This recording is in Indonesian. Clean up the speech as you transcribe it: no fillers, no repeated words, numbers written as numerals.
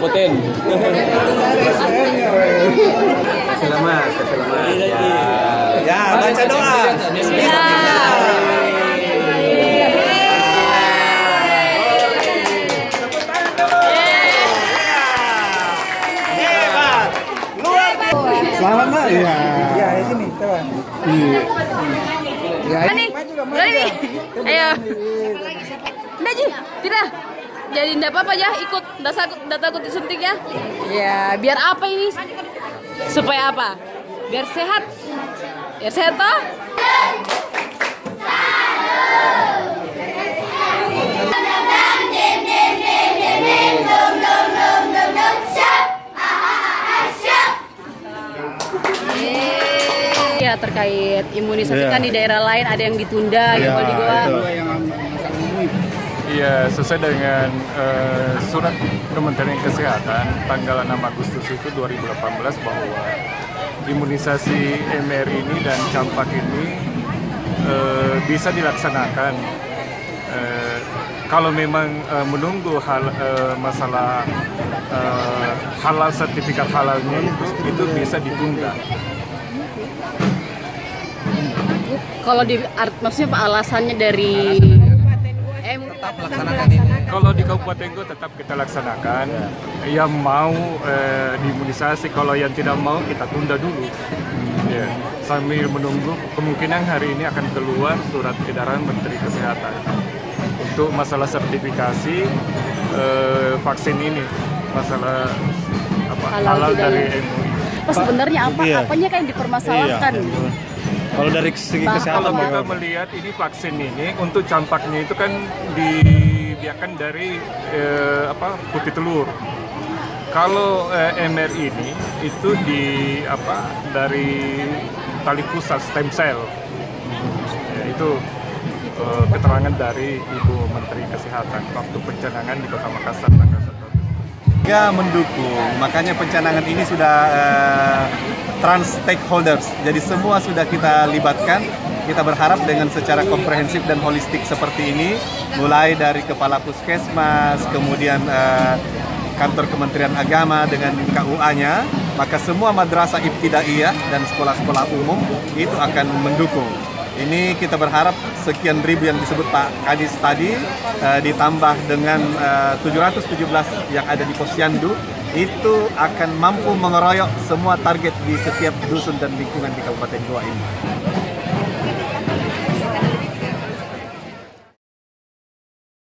Putin. Selamat. Ya, baca doa. Selamat Mbak. Iya. Ya, di sini, coba. Iya. Ya, Nih, nih. Ayo. Nggak, Ji. Tidak. Jadi enggak apa-apa ya, ikut. Enggak takut disuntik ya. Ya, biar apa ini? Supaya apa? Biar sehat. Biar sehat toh? Ya, terkait imunisasi kan di daerah lain ada yang ditunda gitu di Goa. Iya, sesuai dengan surat Kementerian Kesehatan tanggal 6 Agustus itu 2018 bahwa imunisasi MR ini dan campak ini bisa dilaksanakan kalau memang menunggu masalah halal, sertifikat halalnya itu bisa ditunda. Kalau maksudnya Pak alasannya dari tetap laksanakan ini. Kalau di Kabupaten Goa tetap kita laksanakan. Yang mau diimunisasi, kalau yang tidak mau kita tunda dulu. Ya, sambil menunggu kemungkinan hari ini akan keluar surat edaran Menteri Kesehatan untuk masalah sertifikasi vaksin ini, masalah apa halal dari MUI. Sebenarnya apanya kan yang dipermasalahkan? Kalau dari segi kesehatan, kalau kita melihat ini vaksin ini untuk campaknya itu kan dibiarkan dari putih telur. Kalau MR ini itu dari tali pusat stem cell. Ya, itu keterangan dari Ibu Menteri Kesehatan waktu pencanangan di Kota Makassar tanggal 1. Ya, mendukung. Makanya pencanangan ini sudah trans stakeholders. Jadi semua sudah kita libatkan. Kita berharap dengan secara komprehensif dan holistik seperti ini, mulai dari Kepala Puskesmas, kemudian Kantor Kementerian Agama dengan KUA-nya, maka semua madrasah ibtidaiyah dan sekolah-sekolah umum itu akan mendukung. Ini kita berharap sekian ribu yang disebut Pak Kadis tadi ditambah dengan 717 yang ada di Posyandu itu akan mampu mengeroyok semua target di setiap dusun dan lingkungan di Kabupaten Goa ini.